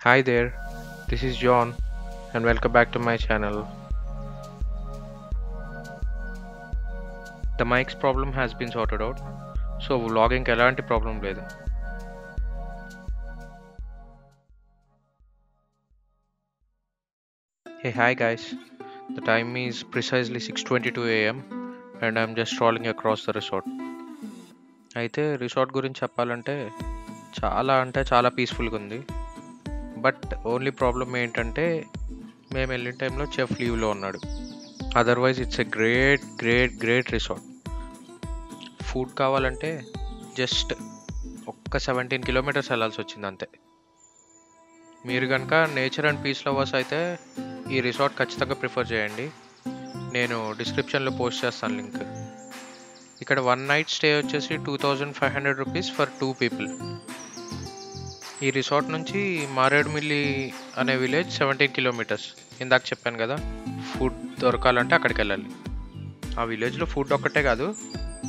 Hi there, this is John and welcome back to my channel. The mic's problem has been sorted out, so vlogging elanti problem లేదు. Hey hi guys, the time is precisely 6:22 AM and I'm just strolling across the resort. అయితే resort గురించి చెప్పాలంటే చాలా పీస్ఫుల్గా ఉంది. But only problem ఏంటంటే మేము వెళ్ళిన టైంలో చెఫ్ లీవ్లో ఉన్నాడు. Otherwise it's a great resort. Food కావాలంటే జస్ట్ ఒక్క 17 కిలోమీటర్స్ వెళ్ళాల్సి వచ్చింది అంతే. మీరు కనుక నేచర్ అండ్ పీస్ లవర్స్ అయితే ఈ రిసార్ట్ ఖచ్చితంగా ప్రిఫర్ చేయండి. నేను డిస్క్రిప్షన్లో పోస్ట్ చేస్తాను లింక్. ఇక్కడ 1 నైట్ స్టే వచ్చేసి 2500 రూపీస్ ఫర్ 2 పీపుల్. ఈ రిసార్ట్ నుంచి మారేడుమిల్లి అనే విలేజ్ 17 కిలోమీటర్స్. ఇందాక చెప్పాను కదా, ఫుడ్ దొరకాలంటే అక్కడికి వెళ్ళాలి. ఆ విలేజ్లో ఫుడ్ ఒక్కటే కాదు,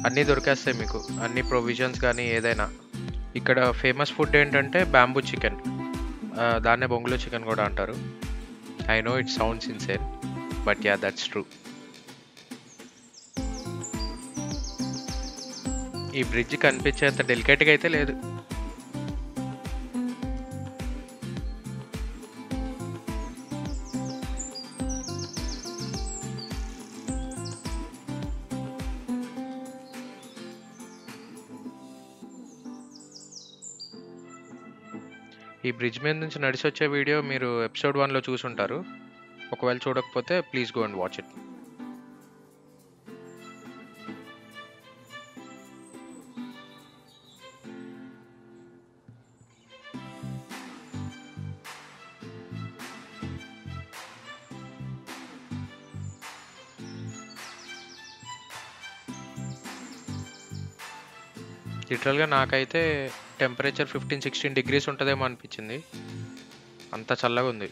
అన్నీ దొరికేస్తాయి మీకు, అన్ని ప్రొవిజన్స్ కానీ ఏదైనా. ఇక్కడ ఫేమస్ ఫుడ్ ఏంటంటే బ్యాంబూ చికెన్, దాన్నే బొంగులో చికెన్ కూడా అంటారు. I know it sounds insane but yeah that's true. ఈ బ్రిడ్జ్ కనిపించేంత డెలికేట్గా అయితే లేదు. ఈ బ్రిడ్జ్ మీద నుంచి నడిచి వచ్చే వీడియో మీరు ఎపిసోడ్ 1లో చూసుంటారు. ఒకవేళ చూడకపోతే please go and watch it. లిటరల్గా నాకైతే టెంపరేచర్ 15-16 డిగ్రీస్ ఉంటుందేమో అనిపించింది, అంత చల్లగా ఉంది.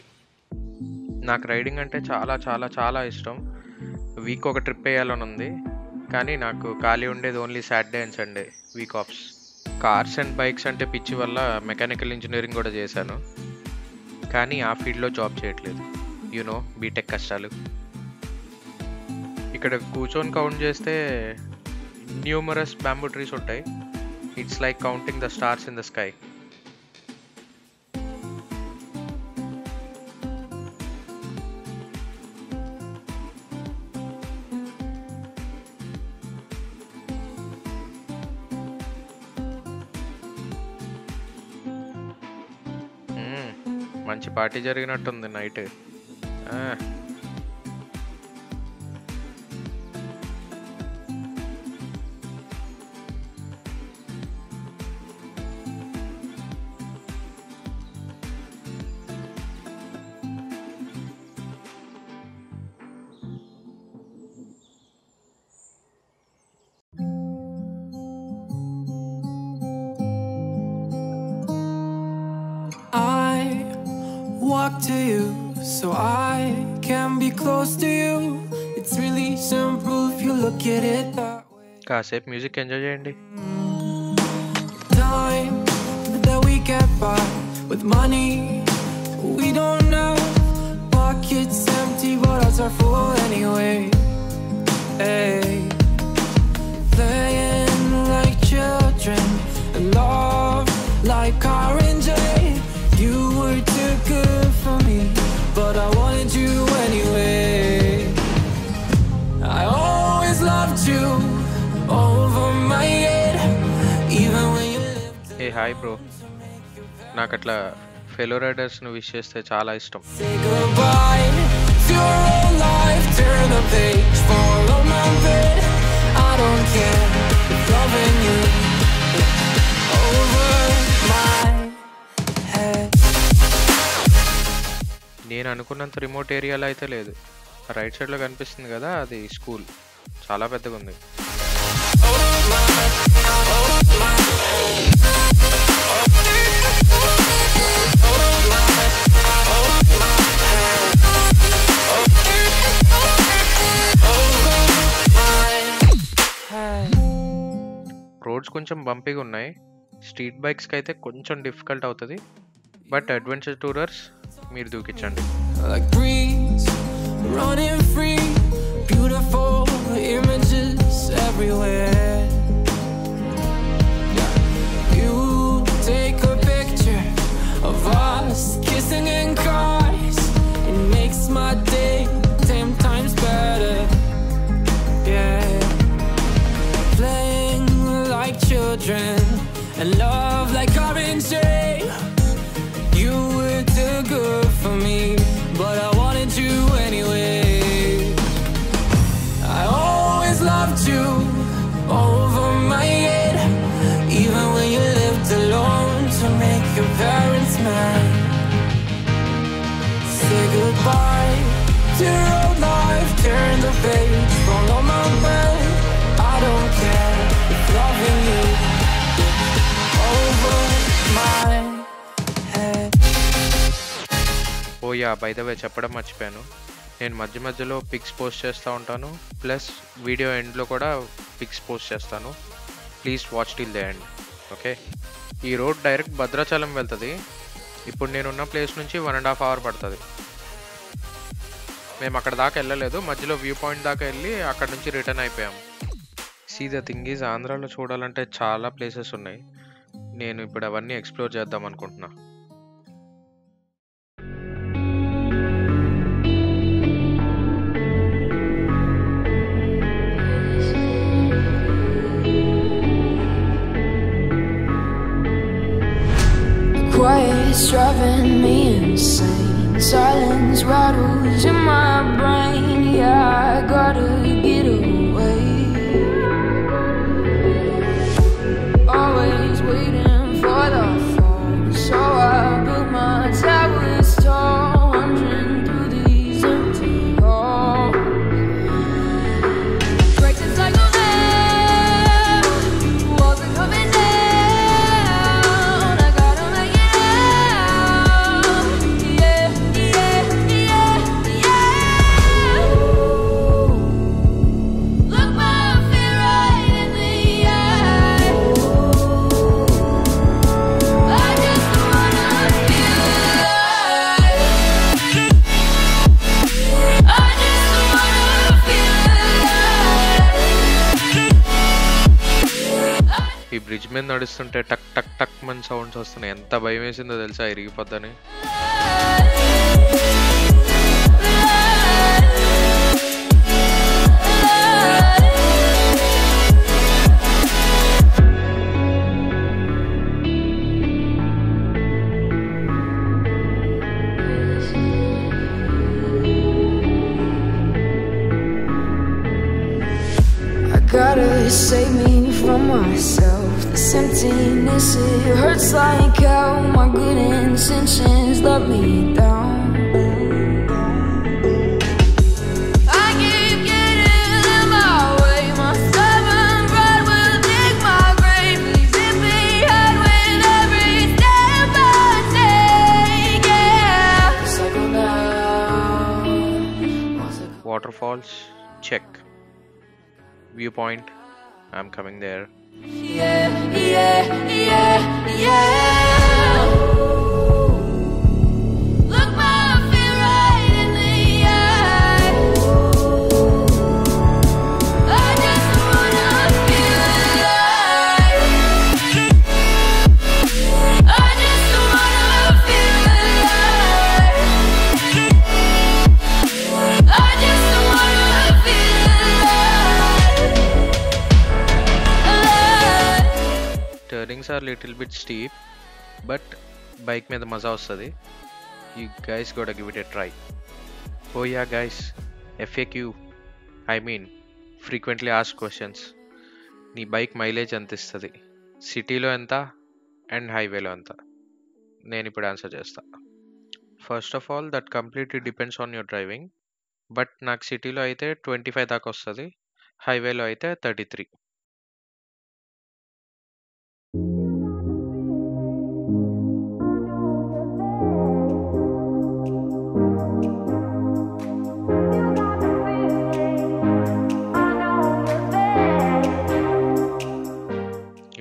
నాకు రైడింగ్ అంటే చాలా ఇష్టం. వీక్ ఒక ట్రిప్ వేయాలని ఉంది, కానీ నాకు ఖాళీ ఉండేది only Saturday and Sunday, week offs. Cars and bikes అంటే పిచ్చి వల్ల మెకానికల్ ఇంజనీరింగ్ కూడా చేశాను, కానీ ఆ ఫీల్డ్లో జాబ్ చేయట్లేదు. యూనో బీటెక్ కష్టాలు. ఇక్కడ కూర్చొని కౌంట్ చేస్తే న్యూమరస్ బ్యాంబూ ట్రీస్ ఉంటాయి. It's like counting the stars in the sky. మంచి పార్టీ జరిగినట్టుంది night. Walk to you so I can be close to you. It's really simple if you look at it that way. కాసేపు music enjoy చేయండి. Time that we get by with money we don't know. Pockets empty but hearts are full anyway. Hey, playing like children and love like R&J. You were too good for me, but I wanted you anyway. I always loved you over my head, even when you lived. A hi bro, నాకు అట్లా fellow రైడర్స్ని wish చేస్తే చాలా ఇష్టం. Say goodbye to your old life, turn the page, follow my bed. I don't care if loving you over my head. నేను అనుకున్నంత remote ఏరియాలో అయితే లేదు. రైట్ సైడ్లో కనిపిస్తుంది కదా, అది స్కూల్, చాలా పెద్దగా ఉంది. రోడ్స్ కొంచెం బంపీగా ఉన్నాయి. స్ట్రీట్ బైక్స్కి అయితే కొంచెం డిఫికల్ట్ అవుతుంది, బట్ అడ్వెంచర్ టూరర్స్ మీరు దూకించండి. Like breeze, running free, beautiful images everywhere. You take a picture of us kissing in cars. It makes my day 10 times better. Yeah, playing like children and love like orange. You were too good for me, but I wanted you anyway. I always loved you over my head, even when you lived alone to make your parents mad. Say goodbye to old life, turn the page, follow my bed. I don't care if loving you over my head. Oh yeah, by the way చెప్పడం మర్చిపోయాను, నేను మధ్య మధ్యలో pics post చేస్తూ ఉంటాను, plus video ఎండ్లో కూడా pics post చేస్తాను. Please watch till the end. Okay, ఈ రోడ్ డైరెక్ట్ భద్రాచలం వెళ్తుంది. ఇప్పుడు నేనున్న ప్లేస్ నుంచి 1.5 hours పడుతుంది. మేము అక్కడ దాకా వెళ్ళలేదు, మధ్యలో వ్యూ పాయింట్ దాకా వెళ్ళి అక్కడ నుంచి రిటర్న్ అయిపోయాం. సీ ద థింగ్ ఈజ్, ఆంధ్రాలో చూడాలంటే చాలా ప్లేసెస్ ఉన్నాయి. నేను ఇప్పుడు అవన్నీ ఎక్స్ప్లోర్ చేద్దాం అనుకుంటున్నా. Quiet's driving me insane. Silence rattles in my brain. Yeah, I gotta get away. Always waiting for the fall, so I built my towers tall, wandering through these empty halls. Break the cycle now, walls are coming down. ఈ bridge మీద నడుస్తుంటే టక్ టక్ టక్ Mann sounds వస్తున్నాయి. ఎంత భయం వేసిందో తెలుసా, ఇరిగిపోద్దని. Gotta save me from myself. This emptiness, it hurts like hell. My good intentions let me down. I keep getting in my way. My stubborn pride will dig my grave. Leaving behind with every step I take. Yeah. Cycle down. Waterfalls, check. Viewpoint, I'm coming there. Yeah, yeah, yeah, yeah. Look my fear right in the eye. I just wanna feel alive. I just wanna feel alive. I just wanna feel Turnings are little bit steep, but bike మీద మజా వస్తుంది. You guys gotta give it a try. Oh yeah guys, FAQ, I mean frequently asked questions. నీ bike mileage ఎంత ఇస్తుంది, సిటీలో ఎంత and హైవేలో ఎంత? నేను ఇప్పుడు ఆన్సర్ చేస్తా. First of all that completely depends on your driving, but నాకు సిటీలో అయితే 25 దాకా వస్తుంది, హైవేలో అయితే 33.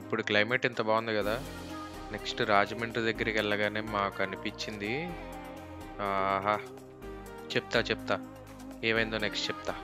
ఇప్పుడు క్లైమేట్ ఎంత బాగుంది కదా, నెక్స్ట్ రాజమండ్రి దగ్గరికి వెళ్ళగానే మాకు అనిపించింది, ఆహా చెప్తా ఏమైందో నెక్స్ట్ చెప్తా.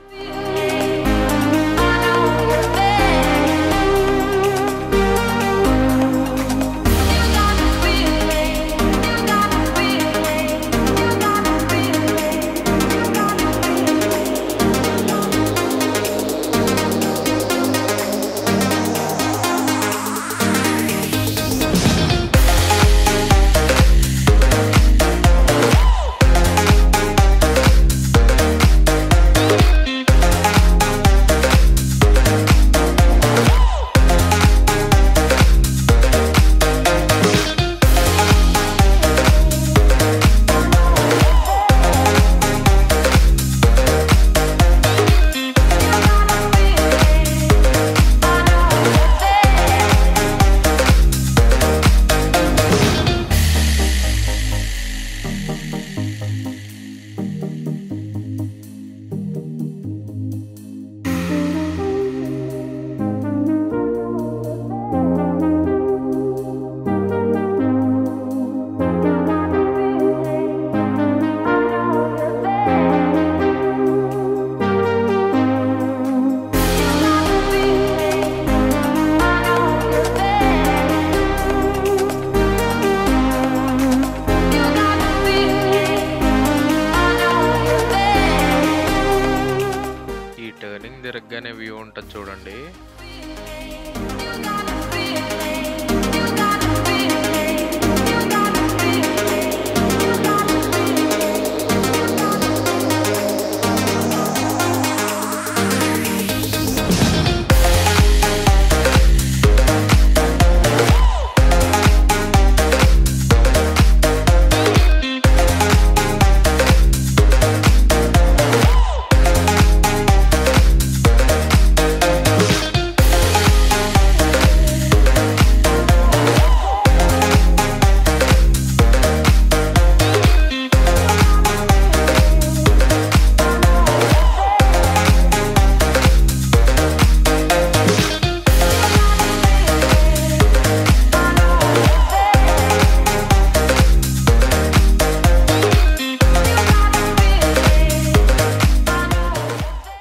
తిరగగానే వ్యూ ఉంటుంది చూడండి.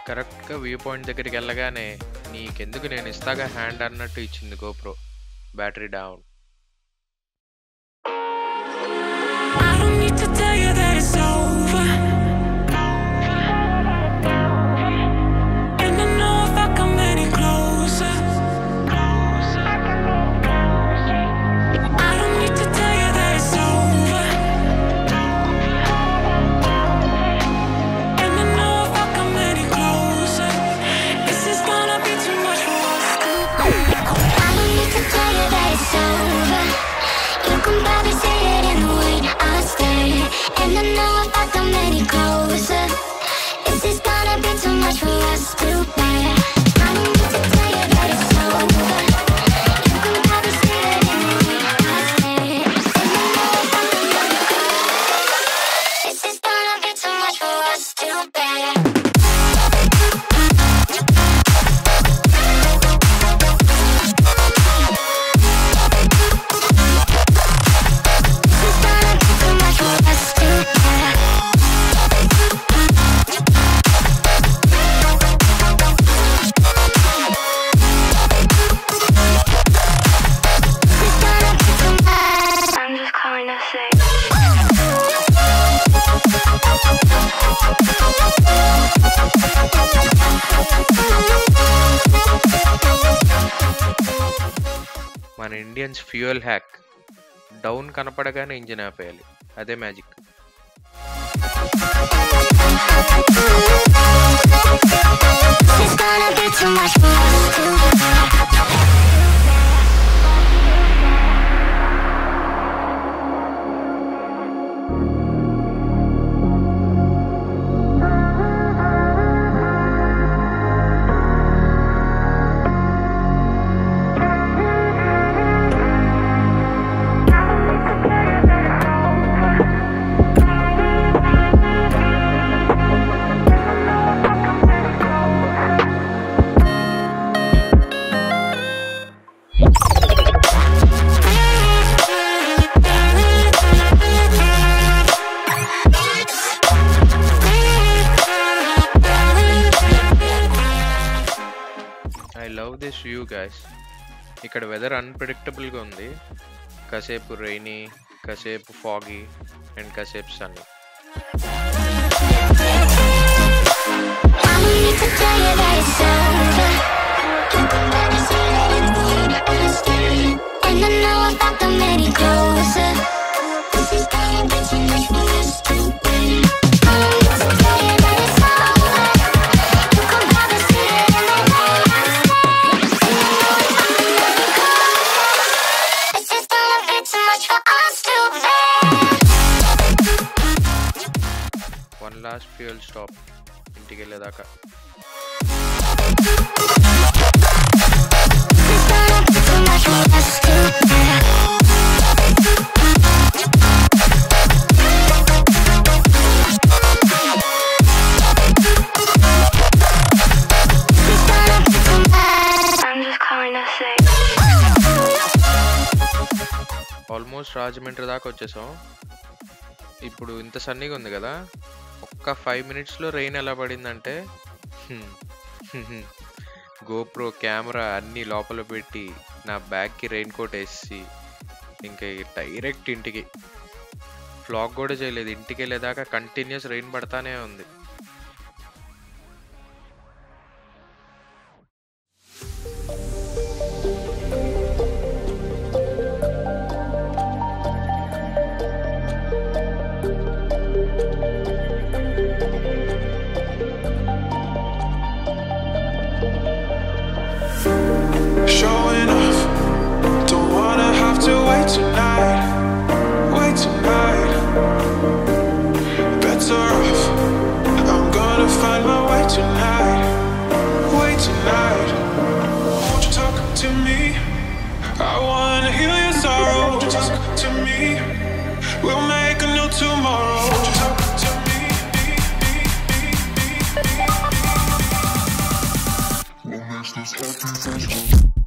కరెక్ట్గా వ్యూ పాయింట్ దగ్గరికి వెళ్ళగానే నీకెందుకు నేను ఇస్తాగా హ్యాండ్ అన్నట్టు ఇచ్చింది GoPro. Battery down. I don't need to tell you that it's over. And I know if I come any closer. I don't need to tell you that it's over. And I know if I come any closer, this is gonna be too much for us to bear. I don't need to tell you that it's over. You can probably see it in the way I stare. And I know if I come any closer, this is gonna be too much for us to bear. I don't need to tell you that it's over. You can probably see it in the way I stare. And I know if I come any closer, this is gonna be too much for us to bear. I'm just calling to say. మన Indians fuel hack, down కనపడగానే engine ఆపేయాలి. అదే magic. It's gonna be too much for us to bear. Love this view guys. ఇక్కడ weather అన్ప్రెడిక్టబుల్గా ఉంది. కాసేపు rainy, కాసేపు foggy and కాసేపు sunny. I don't need to tell you that it's over. You can never see it in the way that I stay. And I know I've got them any closer. This is gonna be too much for us to wait. I don't need to tell you that it's over. You can never see it in the way I stay. And I know I've got them any closer. This is gonna be too much for us to wait. One last fuel stop ఇంటికి వెళ్ళేదాకా. It's gonna be too much for us to bear. It's gonna be too much. I'm just calling to say. Almost Rajahmundry దాకా వచ్చేసాం. ఇప్పుడు ఇంత సన్నీగా ఉంది కదా, ఒక్క 5 minutesలో rain ఎలా పడిందంటే గోప్రో కెమెరా అన్నీ లోపల పెట్టి నా బ్యాగ్కి రెయిన్ కోట్ వేసి ఇంకా డైరెక్ట్ ఇంటికి. వ్లాగ్ కూడా చేయలేదు, ఇంటికి వెళ్ళేదాకా కంటిన్యూస్ రెయిన్ పడతానే ఉంది. Showing off, don't wanna have to wait tonight. Better off, I'm gonna find my way tonight. Won't you talk to me? I wanna heal your sorrow. Won't you talk to me? We'll make a new tomorrow. Won't you talk to me? What makes this happy?